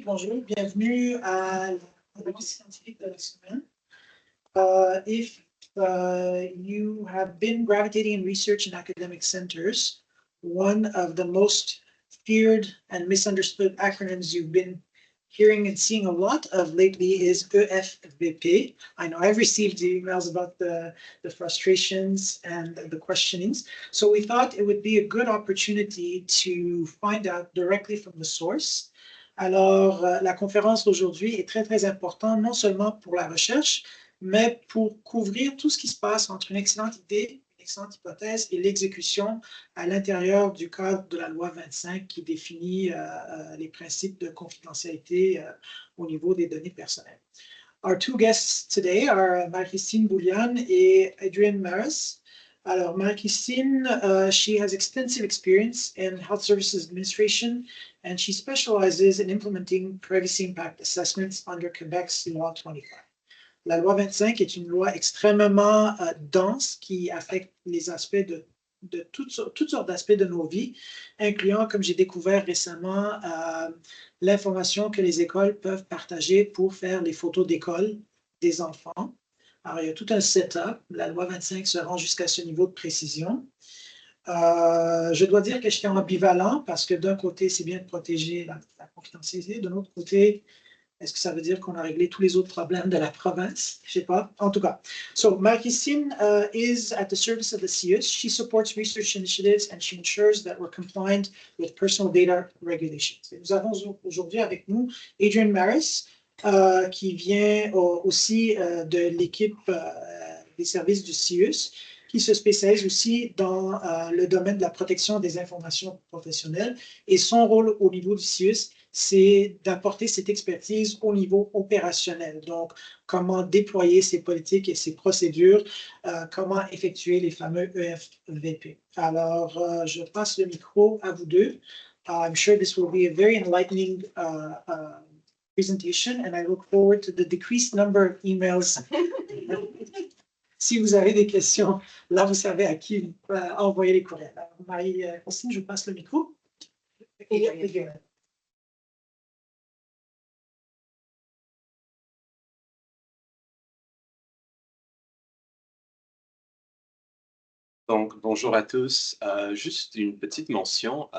Bonjour, bienvenue à la scientifique de la semaine. If you have been gravitating in research and academic centers, one of the most feared and misunderstood acronyms you've been hearing and seeing a lot of lately is EFVP. I know I've received emails about the frustrations and the questionings. So we thought it would be a good opportunity to find out directly from the source. Alors, la conférence d'aujourd'hui est très, très importante, non seulement pour la recherche, mais pour couvrir tout ce qui se passe entre une excellente idée, une excellente hypothèse et l'exécution à l'intérieur du cadre de la loi 25 qui définit les principes de confidentialité au niveau des données personnelles. Our two guests today are Marie-Christine Boulianne et Adrian Mares. Alors, Marie-Christine, she has extensive experience in health services administration, and she specializes in implementing privacy impact assessments under Quebec's Law 25. La loi 25 est une loi extrêmement dense qui affecte les aspects de toutes sortes d'aspects de nos vies, incluant, comme j'ai découvert récemment, l'information que les écoles peuvent partager pour faire les photos d'école des enfants. Alors, il y a tout un setup. La loi 25 se rend jusqu'à ce niveau de précision. Je dois dire que j'étais ambivalent parce que d'un côté, c'est bien de protéger la confidentialité. De l'autre côté, est-ce que ça veut dire qu'on a réglé tous les autres problèmes de la province? Je ne sais pas. En tout cas. So, Marie-Christine is at the service of the CIUS. She supports research initiatives and she ensures that we're compliant with personal data regulations. Et nous avons aujourd'hui avec nous Adrian Mares, qui vient aussi de l'équipe des services du CIUS, qui se spécialise aussi dans le domaine de la protection des informations professionnelles. Et son rôle au niveau du CIUS, c'est d'apporter cette expertise au niveau opérationnel. Donc, comment déployer ces politiques et ces procédures, comment effectuer les fameux EFVP. Alors, je passe le micro à vous deux. I'm sure this will be a very enlightening presentation, and I look forward to the decreased number of emails. Si vous avez des questions, là, vous savez à qui envoyer les courriels. Marie-Christine, je vous passe le micro. Donc, bonjour à tous. Juste une petite mention.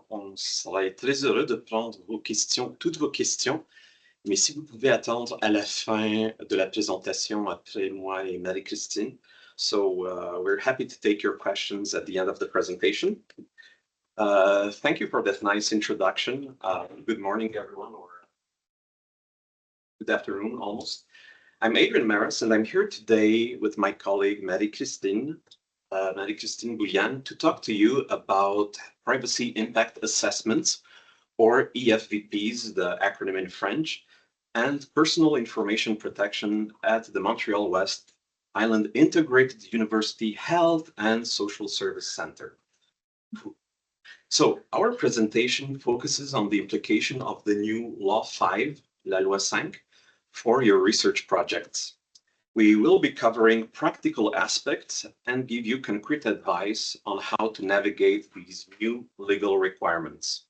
On serait très heureux de prendre vos questions, toutes vos questions. Mais si vous pouvez attendre à la fin de la présentation après moi et Marie-Christine. So we're happy to take your questions at the end of the presentation. Thank you for that nice introduction. Good morning, everyone, or good afternoon, almost. I'm Adrian Mares, and I'm here today with my colleague Marie-Christine Boulianne to talk to you about privacy impact assessments, or EFVPs, the acronym in French, and personal information protection at the Montreal West Island Integrated University Health and Social Service Center. So our presentation focuses on the implication of the new Law 5, La Loi 5, for your research projects. We will be covering practical aspects and give you concrete advice on how to navigate these new legal requirements.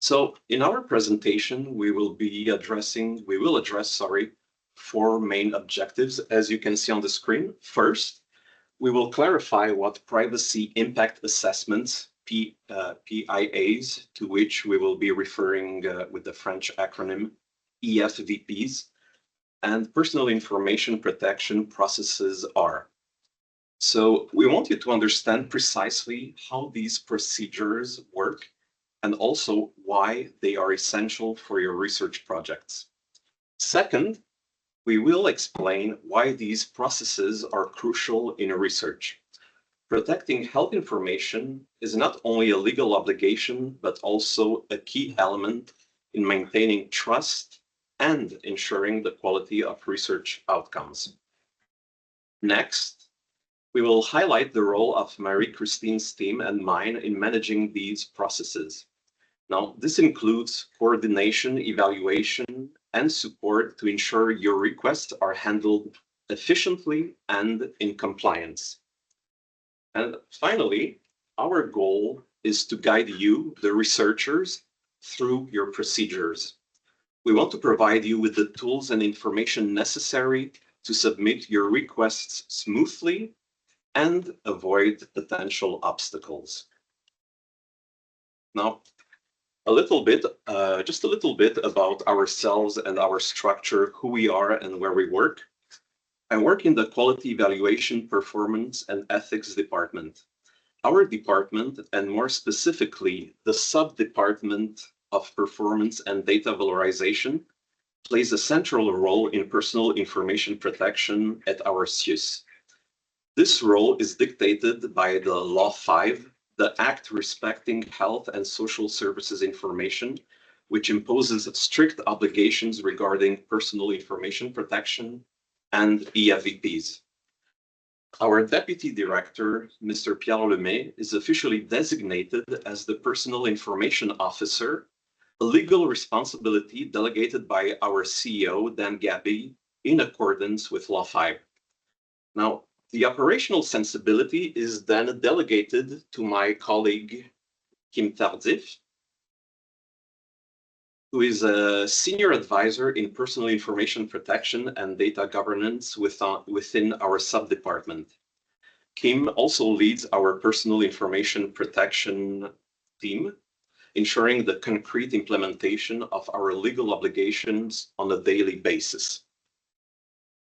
So in our presentation, we will address four main objectives, as you can see on the screen. First, we will clarify what privacy impact assessments, PIAs, to which we will be referring with the French acronym EFVPs, and personal information protection processes are. So we want you to understand precisely how these procedures work and also why they are essential for your research projects. Second, we will explain why these processes are crucial in research. Protecting health information is not only a legal obligation, but also a key element in maintaining trust and ensuring the quality of research outcomes. Next, we will highlight the role of Marie-Christine's team and mine in managing these processes. Now, this includes coordination, evaluation, and support to ensure your requests are handled efficiently and in compliance. And finally, our goal is to guide you, the researchers, through your procedures. We want to provide you with the tools and information necessary to submit your requests smoothly and avoid potential obstacles. Now, just a little bit about ourselves and our structure, who we are and where we work. I work in the Quality Evaluation, Performance and Ethics Department. Our department, and more specifically, the sub-department of Performance and Data Valorization, plays a central role in personal information protection at our CIUS. This role is dictated by the Law 5, the Act Respecting Health and Social Services Information, which imposes strict obligations regarding personal information protection and EFVPs. Our Deputy Director, Mr. Pierre Lemay, is officially designated as the Personal Information Officer, a legal responsibility delegated by our CEO, Dan Gabby, in accordance with Law 5. Now, the operational sensibility is then delegated to my colleague, Kim Tardif, who is a senior advisor in personal information protection and data governance within our sub-department. Kim also leads our personal information protection team, ensuring the concrete implementation of our legal obligations on a daily basis.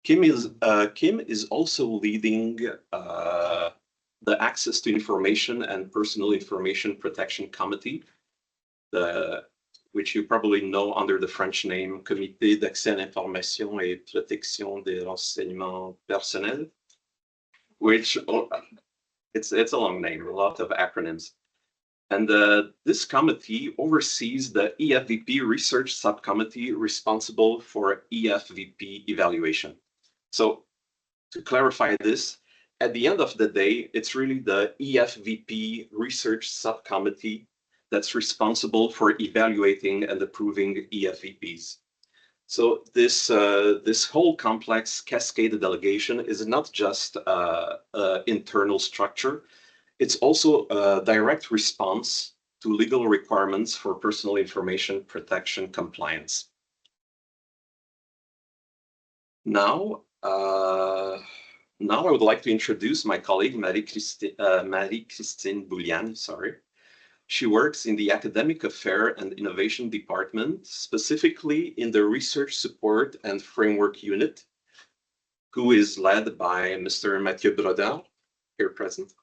Kim is also leading the Access to Information and Personal Information Protection Committee, which you probably know under the French name Comité d'accès à l'information et protection des renseignements personnels, which it's a long name, a lot of acronyms. And this committee oversees the EFVP research subcommittee responsible for EFVP evaluation. So to clarify this, at the end of the day, it's really the EFVP research subcommittee that's responsible for evaluating and approving EFVPs. So this whole complex cascade delegation is not just an internal structure, it's also a direct response to legal requirements for personal information protection compliance. Now I would like to introduce my colleague, Marie-Christine Boulianne, sorry. She works in the Academic Affairs and Innovation Department, specifically in the Research Support and Framework Unit, who is led by Mr. Mathieu Brodin, here present.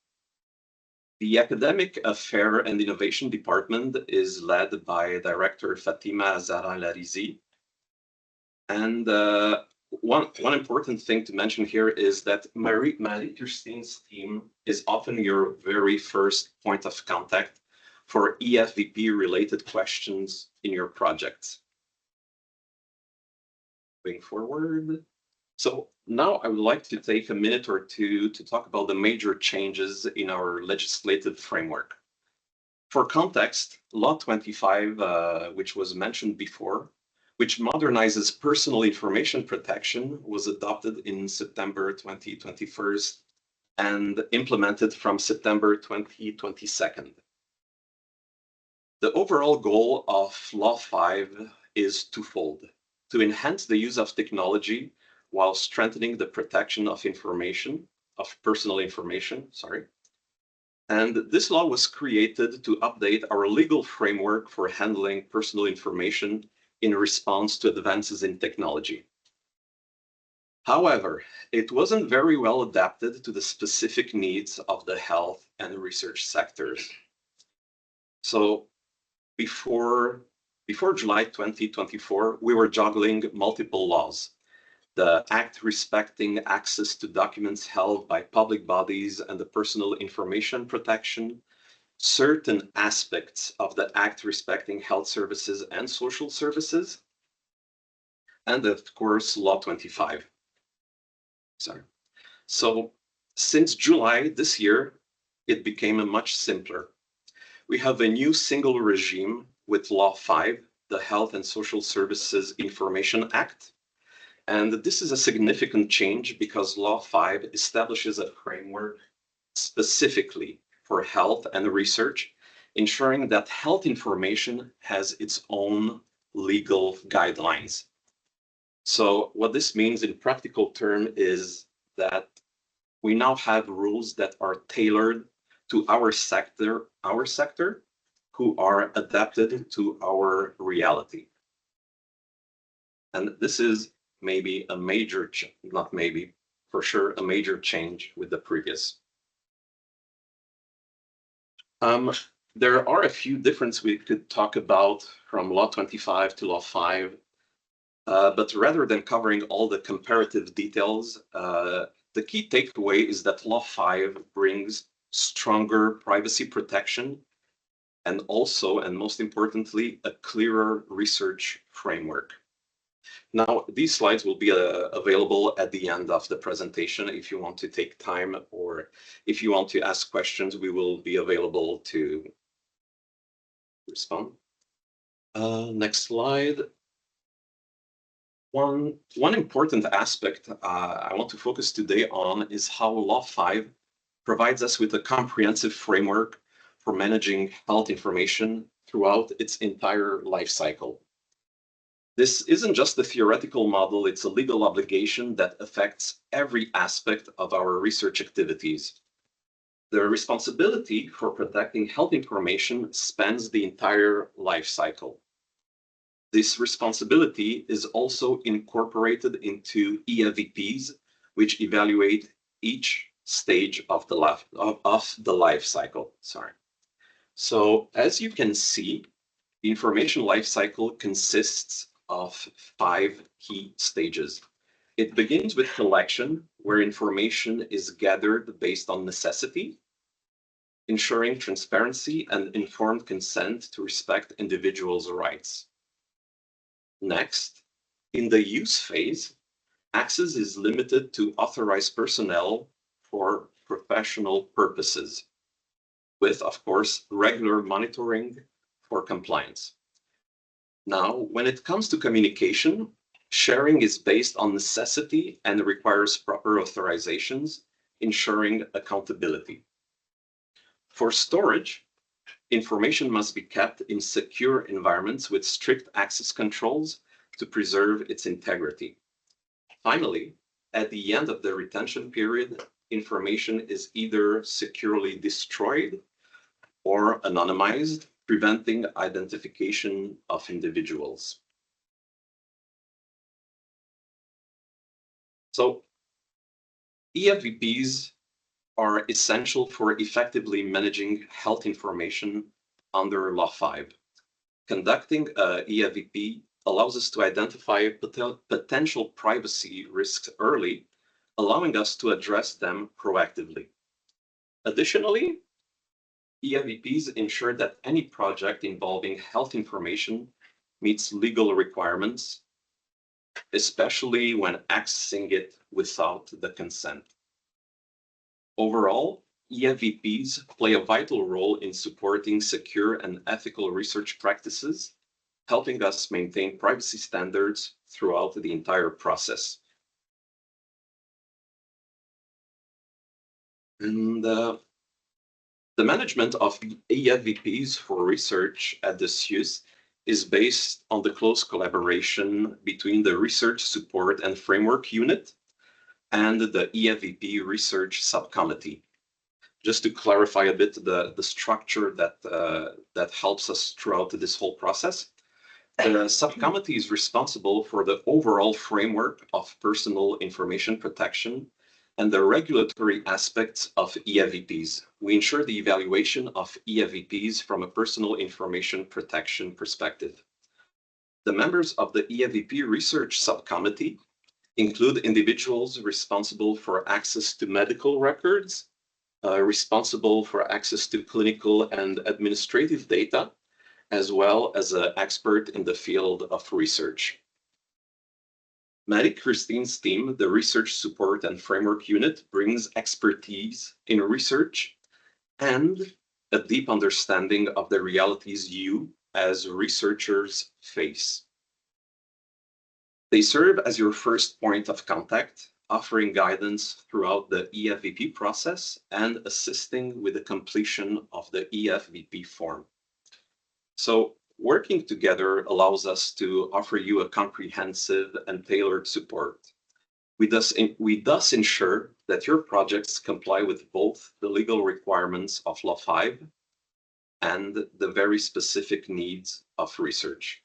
The Academic Affairs and Innovation Department is led by Director Fatima Azara-Larizi. And one important thing to mention here is that Marie-Christine's team is often your very first point of contact for EFVP-related questions in your projects. Moving forward. So now I would like to take a minute or two to talk about the major changes in our legislative framework. For context, Law 25, which was mentioned before, which modernizes personal information protection, was adopted in September 2021 and implemented from September 2022. The overall goal of Law 5 is twofold: to enhance the use of technology while strengthening the protection of personal information, And this law was created to update our legal framework for handling personal information in response to advances in technology. However, it wasn't very well adapted to the specific needs of the health and research sectors. So before July 2024, we were juggling multiple laws. The Act Respecting Access to Documents Held by Public Bodies and the Personal Information Protection, certain aspects of the Act Respecting Health Services and Social Services, and of course, Law 25. So since July this year, it became much simpler. We have a new single regime with Law 5, the Health and Social Services Information Act. And this is a significant change because Law 5 establishes a framework specifically for health and research ensuring that health information has its own legal guidelines. So what this means in practical terms is that we now have rules that are tailored to our sector, who are adapted to our reality. And this is maybe a major, not maybe, for sure, a major change with the previous. There are a few differences we could talk about from Law 25 to Law 5, but rather than covering all the comparative details, the key takeaway is that Law 5 brings stronger privacy protection and also, and most importantly, a clearer research framework. Now, these slides will be available at the end of the presentation. If you want to take time or if you want to ask questions, we will be available to respond. Next slide. One important aspect I want to focus today on is how Law 5 provides us with a comprehensive framework for managing health information throughout its entire life cycle. This isn't just a theoretical model, it's a legal obligation that affects every aspect of our research activities. The responsibility for protecting health information spans the entire life cycle. This responsibility is also incorporated into EFVPs, which evaluate each stage of the life cycle. So as you can see, the information life cycle consists of 5 key stages. It begins with collection, where information is gathered based on necessity, ensuring transparency and informed consent to respect individuals' rights. Next, in the use phase, access is limited to authorized personnel for professional purposes, with, of course, regular monitoring for compliance. Now, when it comes to communication, sharing is based on necessity and requires proper authorizations, ensuring accountability. For storage, information must be kept in secure environments with strict access controls to preserve its integrity. Finally, at the end of the retention period, information is either securely destroyed or anonymized, preventing identification of individuals. So, EFVPs are essential for effectively managing health information under Law 5. Conducting a EFVP allows us to identify potential privacy risks early, allowing us to address them proactively. Additionally, EFVPs ensure that any project involving health information meets legal requirements, especially when accessing it without the consent. Overall, EFVPs play a vital role in supporting secure and ethical research practices, helping us maintain privacy standards throughout the entire process. And the management of EFVPs for research at the CIUS is based on the close collaboration between the Research Support and Framework Unit and the EFVP Research Subcommittee. Just to clarify a bit the structure that helps us throughout this whole process, the subcommittee is responsible for the overall framework of personal information protection and the regulatory aspects of EFVPs. We ensure the evaluation of EFVPs from a personal information protection perspective. The members of the EFVP Research Subcommittee include individuals responsible for access to medical records, responsible for access to clinical and administrative data, as well as an expert in the field of research. Marie-Christine's team, the Research Support and Framework Unit, brings expertise in research and a deep understanding of the realities you, as researchers, face. They serve as your first point of contact, offering guidance throughout the EFVP process, and assisting with the completion of the EFVP form. So working together allows us to offer you a comprehensive and tailored support. We thus ensure that your projects comply with both the legal requirements of Law 5 and the very specific needs of research.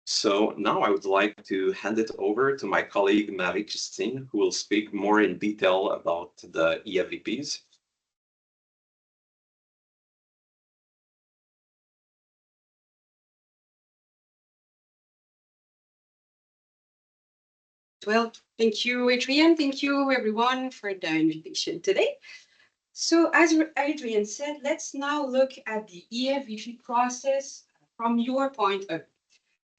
So now I would like to hand it over to my colleague Marie-Christine, who will speak more in detail about the EFVPs. Well, thank you, Adrian. Thank you, everyone, for the invitation today. So as Adrian said, let's now look at the EFVP process from your point of view.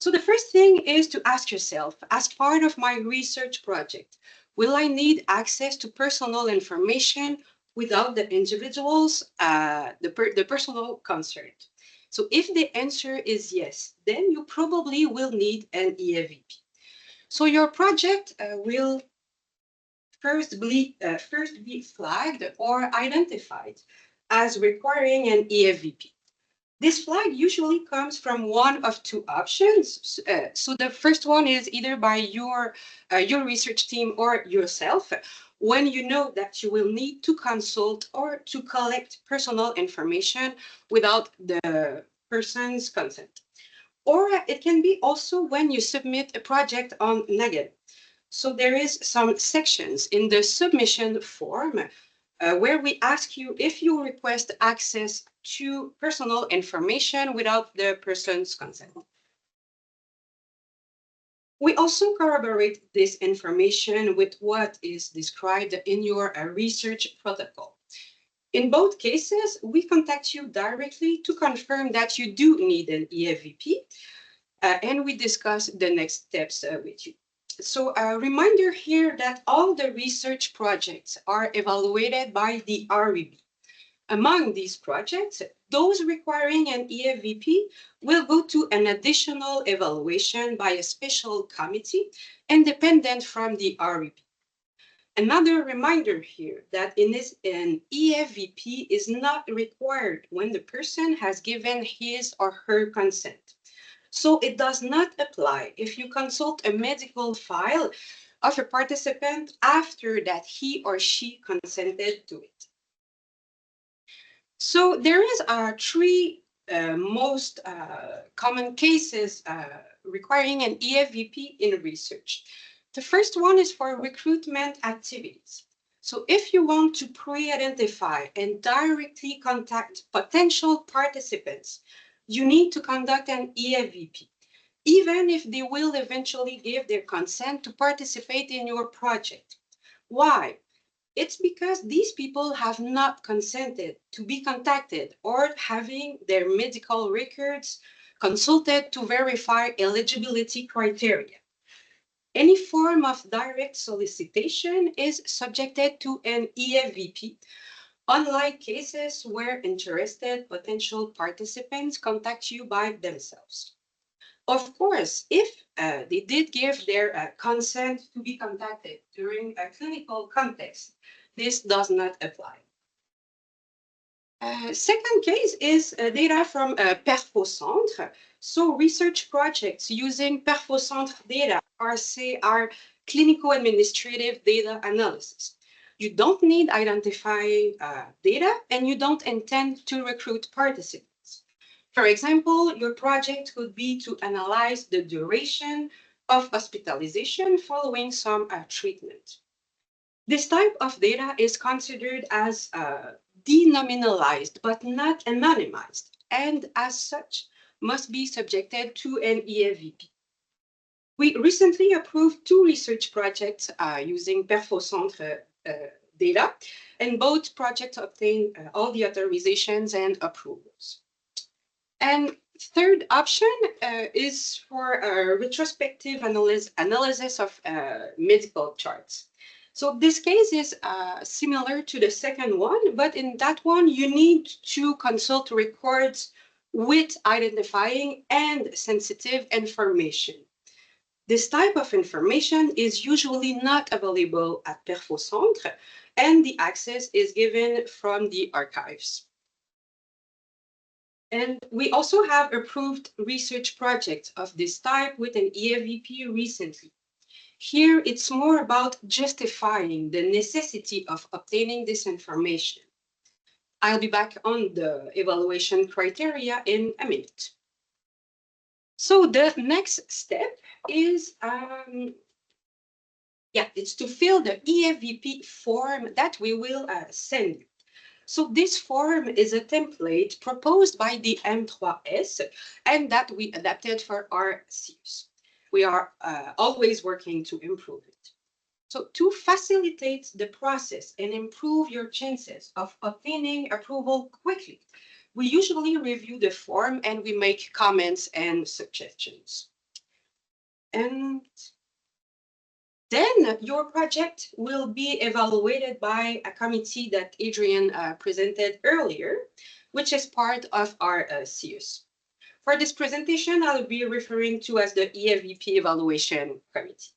So the first thing is to ask yourself, as part of my research project, will I need access to personal information without the individual's, the personal concerned? So if the answer is yes, then you probably will need an EFVP. So your project will first be flagged or identified as requiring an EFVP. This flag usually comes from one of two options. So the first one is either by your research team or yourself, when you know that you will need to consult or to collect personal information without the person's consent. Or it can be also when you submit a project on negative. So there is some sections in the submission form where we ask you if you request access to personal information without the person's consent. We also corroborate this information with what is described in your research protocol. In both cases, we contact you directly to confirm that you do need an EFVP, and we discuss the next steps with you. So a reminder here that all the research projects are evaluated by the REB. Among these projects, those requiring an EFVP will go to an additional evaluation by a special committee independent from the REB. Another reminder here that an EFVP is not required when the person has given his or her consent. So it does not apply if you consult a medical file of a participant after that he or she consented to it. So there is three most common cases requiring an EFVP in research. The first one is for recruitment activities. So if you want to pre-identify and directly contact potential participants, you need to conduct an EFVP, even if they will eventually give their consent to participate in your project. Why? It's because these people have not consented to be contacted or having their medical records consulted to verify eligibility criteria. Any form of direct solicitation is subjected to an EFVP, unlike cases where interested potential participants contact you by themselves. Of course, if they did give their consent to be contacted during a clinical context, this does not apply. Second case is data from Perfocentre. So research projects using Perfocentre data are clinical administrative data analysis. You don't need identifying data and you don't intend to recruit participants. For example, your project could be to analyze the duration of hospitalization following some treatment. This type of data is considered as denominalized but not anonymized, and as such must be subjected to an EFVP. We recently approved 2 research projects using Perfocentre data, and both projects obtained all the authorizations and approvals. And third option is for a retrospective analysis of medical charts. So this case is similar to the second one, but in that one, you need to consult records with identifying and sensitive information. This type of information is usually not available at Perfocentre, and the access is given from the archives. And we also have approved research projects of this type with an EFVP recently. Here, it's more about justifying the necessity of obtaining this information. I'll be back on the evaluation criteria in a minute. So the next step is, it's to fill the EFVP form that we will send you. So this form is a template proposed by the M3S and that we adapted for our CUs. We are always working to improve it. So to facilitate the process and improve your chances of obtaining approval quickly, we usually review the form and we make comments and suggestions. And then your project will be evaluated by a committee that Adrian presented earlier, which is part of our CUs. For this presentation, I'll be referring to as the EFVP Evaluation Committee.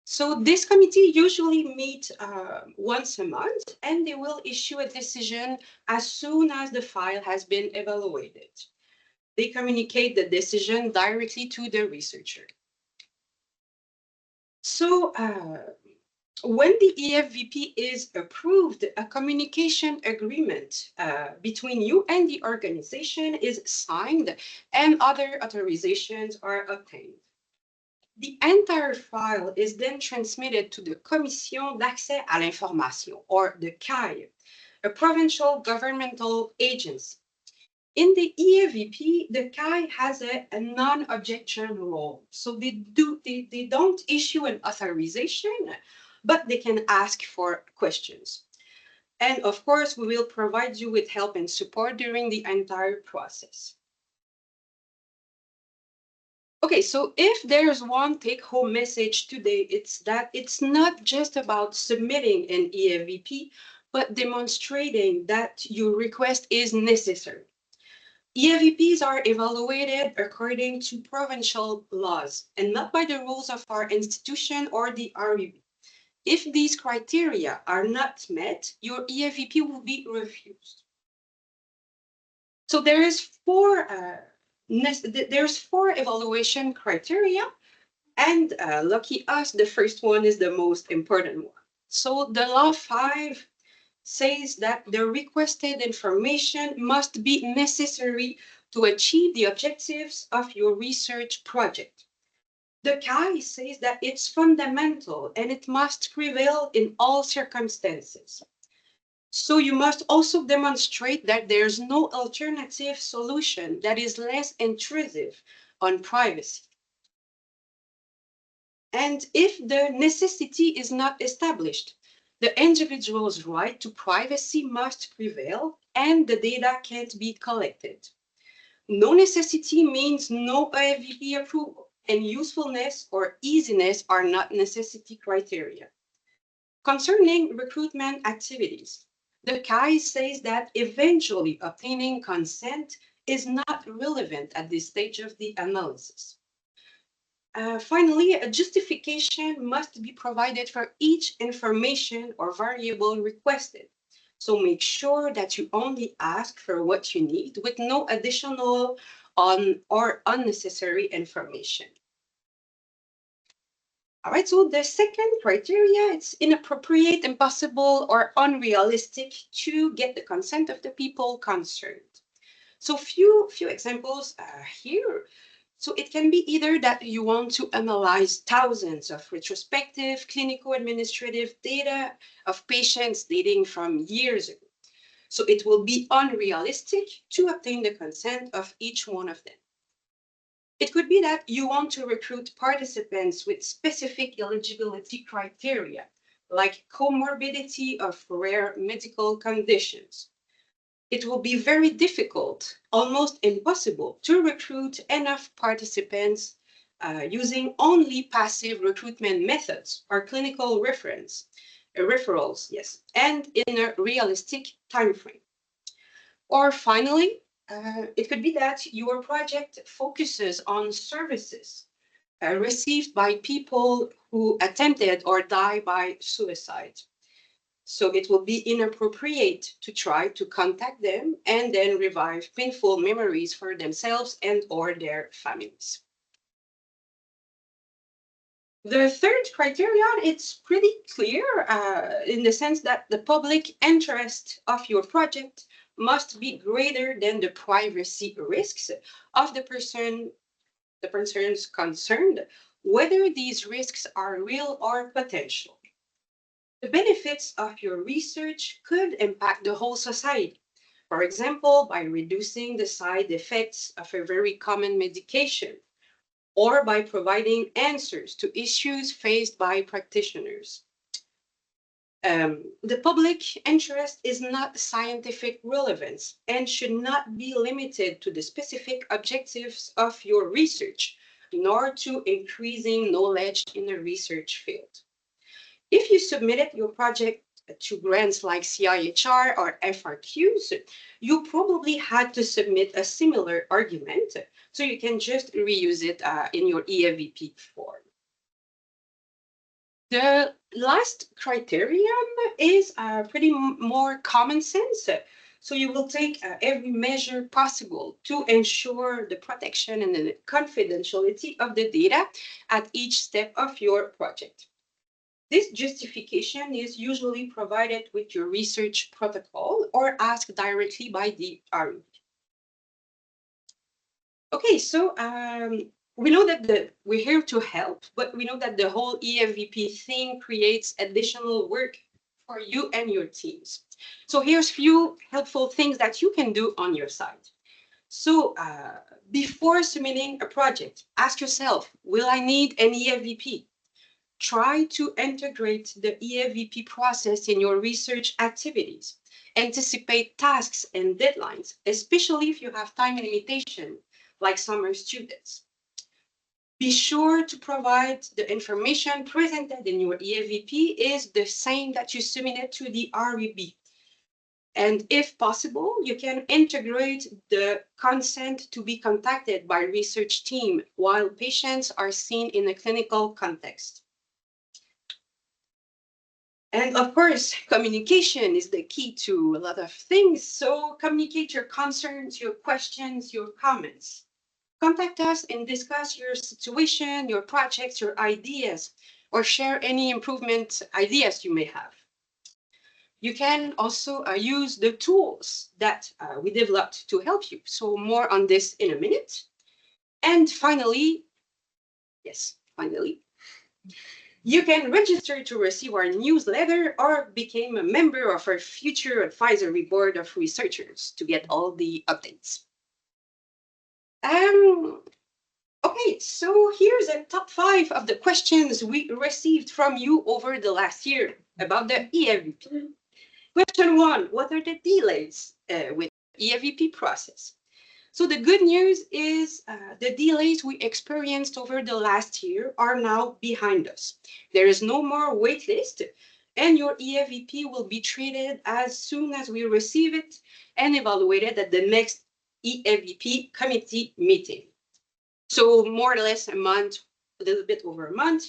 So this committee usually meets once a month, and they will issue a decision as soon as the file has been evaluated. They communicate the decision directly to the researcher. So when the EFVP is approved, a communication agreement between you and the organization is signed and other authorizations are obtained. The entire file is then transmitted to the Commission d'Accès à l'Information, or the CAI, a provincial governmental agency. In the EFVP, the CAI has a non-objection role. So they don't issue an authorization, but they can ask for questions. And of course, we will provide you with help and support during the entire process. Okay, so if there's one take-home message today, it's that it's not just about submitting an EFVP, but demonstrating that your request is necessary. EFVPs are evaluated according to provincial laws and not by the rules of our institution or the REB. If these criteria are not met, your EFVP will be refused. So there's four evaluation criteria, and lucky us, the first one is the most important one. So the law 5 says that the requested information must be necessary to achieve the objectives of your research project. The CAI says that it's fundamental and it must prevail in all circumstances. So you must also demonstrate that there's no alternative solution that is less intrusive on privacy. And if the necessity is not established, the individual's right to privacy must prevail and the data can't be collected. No necessity means no EFVP approval, and usefulness or easiness are not necessity criteria. Concerning recruitment activities, the CAI says that eventually obtaining consent is not relevant at this stage of the analysis. Finally, a justification must be provided for each information or variable requested. So make sure that you only ask for what you need with no additional or unnecessary information. All right, so the second criteria, it's inappropriate, impossible, or unrealistic to get the consent of the people concerned. So few examples here. So it can be either that you want to analyze thousands of retrospective clinical administrative data of patients dating from years ago. So it will be unrealistic to obtain the consent of each one of them. It could be that you want to recruit participants with specific eligibility criteria, like comorbidity of rare medical conditions. It will be very difficult, almost impossible, to recruit enough participants using only passive recruitment methods or clinical referrals, yes, and in a realistic time frame. Or finally, it could be that your project focuses on services received by people who attempted or died by suicide. So it will be inappropriate to try to contact them and then revive painful memories for themselves and or their families. The third criterion, it's pretty clear in the sense that the public interest of your project must be greater than the privacy risks of the persons concerned, whether these risks are real or potential. The benefits of your research could impact the whole society. For example, by reducing the side effects of a very common medication, or by providing answers to issues faced by practitioners. The public interest is not scientific relevance and should not be limited to the specific objectives of your research, nor to increasing knowledge in a research field. If you submitted your project to grants like CIHR or FRQs, you probably had to submit a similar argument, so you can just reuse it in your EFVP form. The last criterion is pretty more common sense. So you will take every measure possible to ensure the protection and the confidentiality of the data at each step of your project. This justification is usually provided with your research protocol or asked directly by the RE. Okay, so we know that we're here to help, but we know that the whole EFVP thing creates additional work for you and your teams. So here's few helpful things that you can do on your side. So before submitting a project, ask yourself, will I need an EFVP? Try to integrate the EFVP process in your research activities. Anticipate tasks and deadlines, especially if you have time limitation, like summer students. Be sure to provide the information presented in your EFVP is the same that you submitted to the REB. And if possible, you can integrate the consent to be contacted by research team while patients are seen in a clinical context. And of course, communication is the key to a lot of things. So communicate your concerns, your questions, your comments. Contact us and discuss your situation, your projects, your ideas, or share any improvement ideas you may have. You can also use the tools that we developed to help you. So more on this in a minute. And finally, you can register to receive our newsletter or become a member of our future advisory board of researchers to get all the updates. Okay, so here's a top 5 of the questions we received from you over the last year about the EFVP. Question 1, what are the delays with the EFVP process? So the good news is the delays we experienced over the last year are now behind us. There is no more wait list, and your EFVP will be treated as soon as we receive it and evaluated at the next EFVP committee meeting. So more or less a month, a little bit over a month.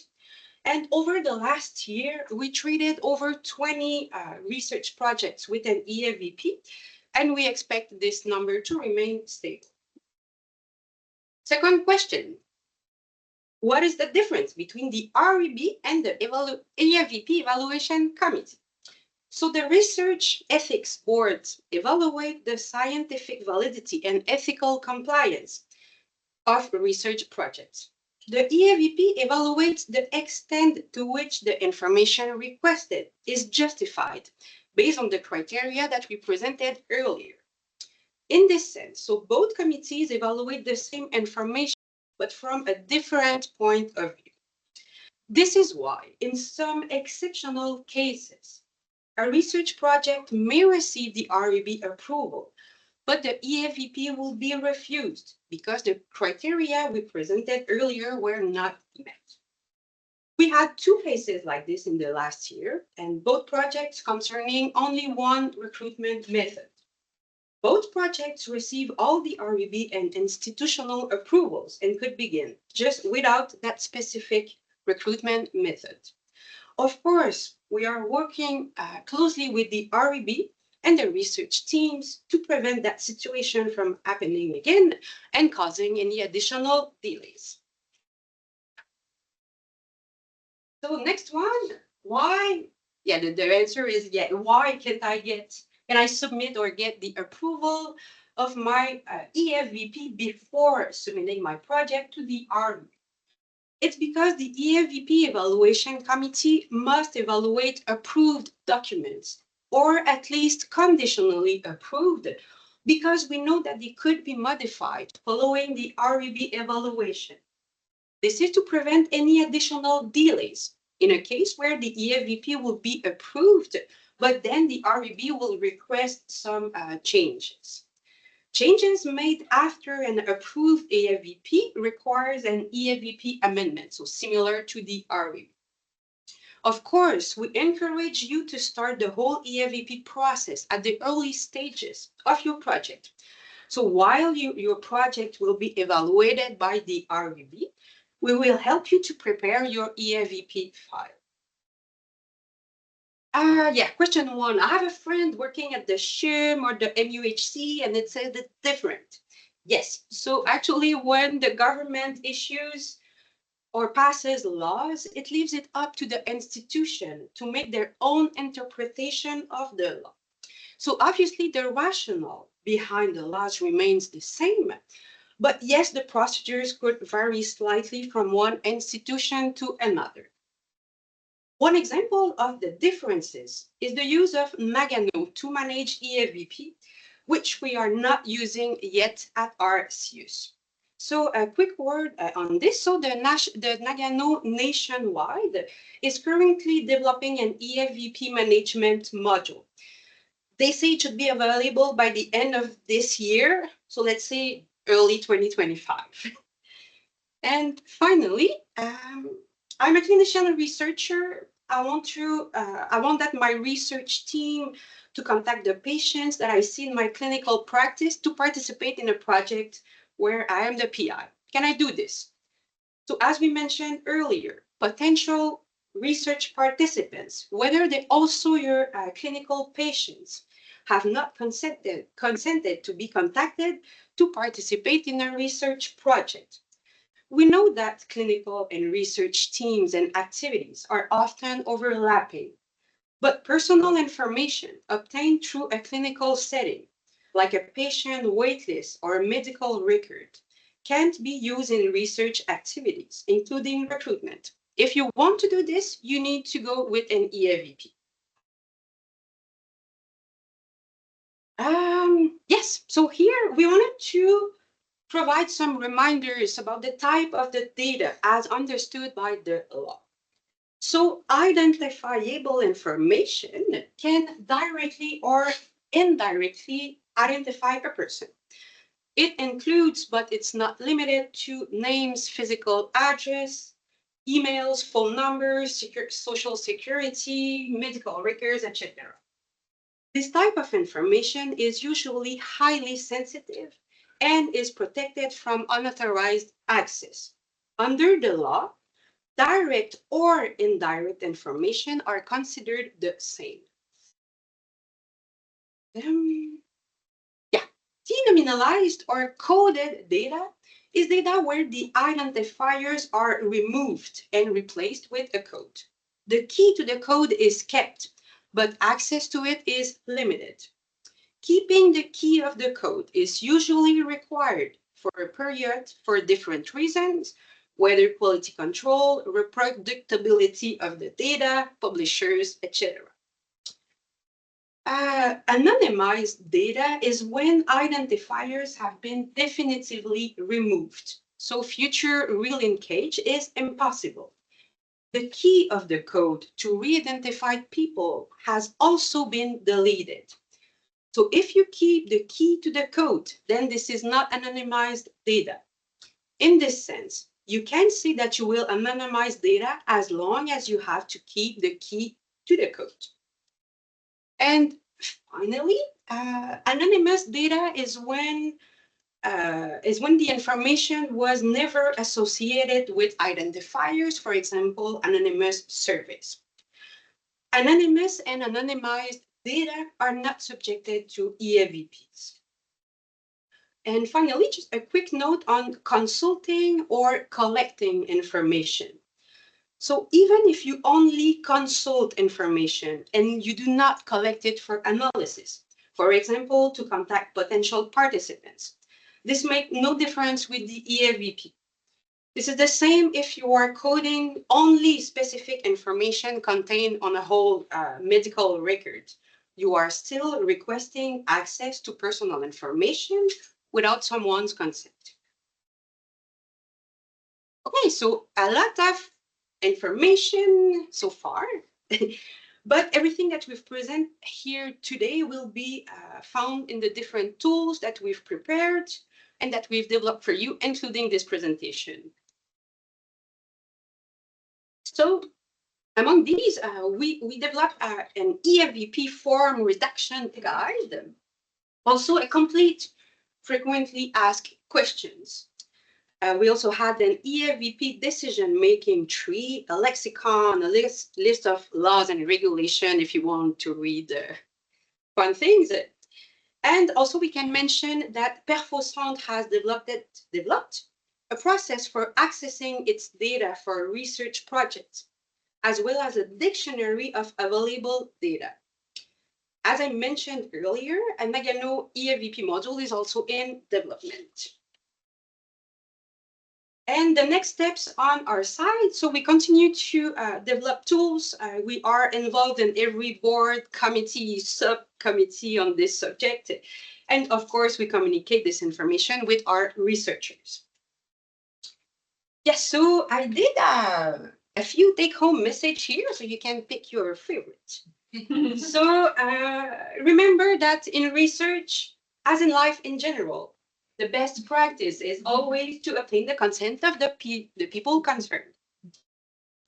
And over the last year, we treated over 20 research projects with an EFVP, and we expect this number to remain stable. Second question, what is the difference between the REB and the EFVP evaluation committee? So the research ethics boards evaluate the scientific validity and ethical compliance of research projects. The EFVP evaluates the extent to which the information requested is justified based on the criteria that we presented earlier. In this sense, so both committees evaluate the same information, but from a different point of view. This is why, in some exceptional cases, a research project may receive the REB approval, but the EFVP will be refused because the criteria we presented earlier were not met. We had 2 cases like this in the last year, and both projects concerning only one recruitment method. Both projects receive all the REB and institutional approvals and could begin just without that specific recruitment method. Of course, we are working closely with the REB and the research teams to prevent that situation from happening again and causing any additional delays. So next one, why? Yeah, the answer is yeah. Why can I submit or get the approval of my EFVP before submitting my project to the REB? It's because the EFVP evaluation committee must evaluate approved documents, or at least conditionally approved, because we know that they could be modified following the REB evaluation. This is to prevent any additional delays in a case where the EFVP will be approved, but then the REB will request some changes. Changes made after an approved EFVP requires an EFVP amendment, so similar to the REB. Of course, we encourage you to start the whole EFVP process at the early stages of your project. So while your project will be evaluated by the REB, we will help you to prepare your EFVP file. Yeah, question 1. I have a friend working at the SHIM or the MUHC and it says it's different. Yes, so actually when the government issues or passes laws, it leaves it up to the institution to make their own interpretation of the law. So obviously the rationale behind the laws remains the same, but yes, the procedures could vary slightly from one institution to another. One example of the differences is the use of Nagano to manage EFVP, which we are not using yet at our CUS. So a quick word on this. So the Nagano nationwide is currently developing an EFVP management module. They say it should be available by the end of this year. So let's say early 2025. And finally, I'm a clinician researcher. I want that my research team to contact the patients that I see in my clinical practice to participate in a project where I am the PI. Can I do this? So as we mentioned earlier, potential research participants, whether they're also your clinical patients, have not consented to be contacted to participate in a research project. We know that clinical and research teams and activities are often overlapping, but personal information obtained through a clinical setting, like a patient waitlist or a medical record, can't be used in research activities, including recruitment. If you want to do this, you need to go with an EFVP. Yes, so here we wanted to provide some reminders about the type of the data as understood by the law. So identifiable information can directly or indirectly identify a person. It includes, but it's not limited to, names, physical address, emails, phone numbers, social security, medical records, etc. This type of information is usually highly sensitive and is protected from unauthorized access. Under the law, direct or indirect information are considered the same. Denominalized or coded data is data where the identifiers are removed and replaced with a code. The key to the code is kept, but access to it is limited. Keeping the key of the code is usually required for a period for different reasons, whether quality control, reproducibility of the data, publishers, etc. Anonymized data is when identifiers have been definitively removed, so future relinkage is impossible. The key of the code to re-identify people has also been deleted. So if you keep the key to the code, then this is not anonymized data. In this sense, you can see that you will anonymize data as long as you have to keep the key to the code. And finally, anonymous data is when the information was never associated with identifiers, for example, anonymous surveys. Anonymous and anonymized data are not subjected to EFVPs. And finally, just a quick note on consulting or collecting information. So even if you only consult information and you do not collect it for analysis, for example, to contact potential participants, this makes no difference with the EFVP. This is the same if you are coding only specific information contained on a whole medical record. You are still requesting access to personal information without someone's consent. Okay, so a lot of information so far, but everything that we've presented here today will be found in the different tools that we've prepared and that we've developed for you, including this presentation. So among these, we developed an EFVP form reduction guide, also a complete frequently asked questions. We also had an EFVP decision-making tree, a lexicon, a list of laws and regulation if you want to read fun things. And also we can mention that Perfocentre has developed a process for accessing its data for research projects, as well as a dictionary of available data. As I mentioned earlier, a Nagano EFVP module is also in development. And the next steps on our side, so we continue to develop tools. We are involved in every board, committee, subcommittee on this subject. And of course, we communicate this information with our researchers. Yes, so I did a few take-home message here, so you can pick your favorite. So remember that in research, as in life in general, the best practice is always to obtain the consent of the people concerned.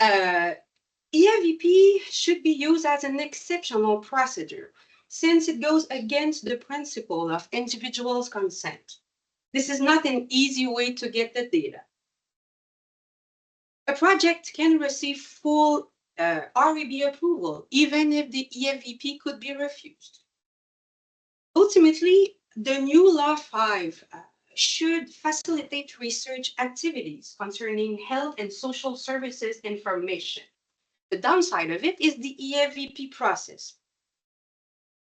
EFVP should be used as an exceptional procedure since it goes against the principle of individuals' consent. This is not an easy way to get the data. A project can receive full REB approval, even if the EFVP could be refused. Ultimately, the new Law 5 should facilitate research activities concerning health and social services information. The downside of it is the EFVP process.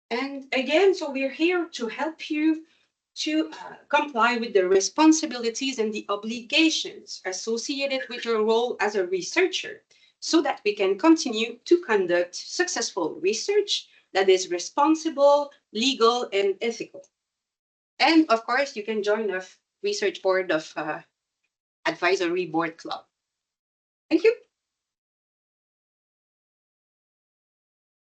And again, so we're here to help you to comply with the responsibilities and the obligations associated with your role as a researcher, so that we can continue to conduct successful research that is responsible, legal, and ethical. And of course, you can join a research board of advisory board club. Thank you.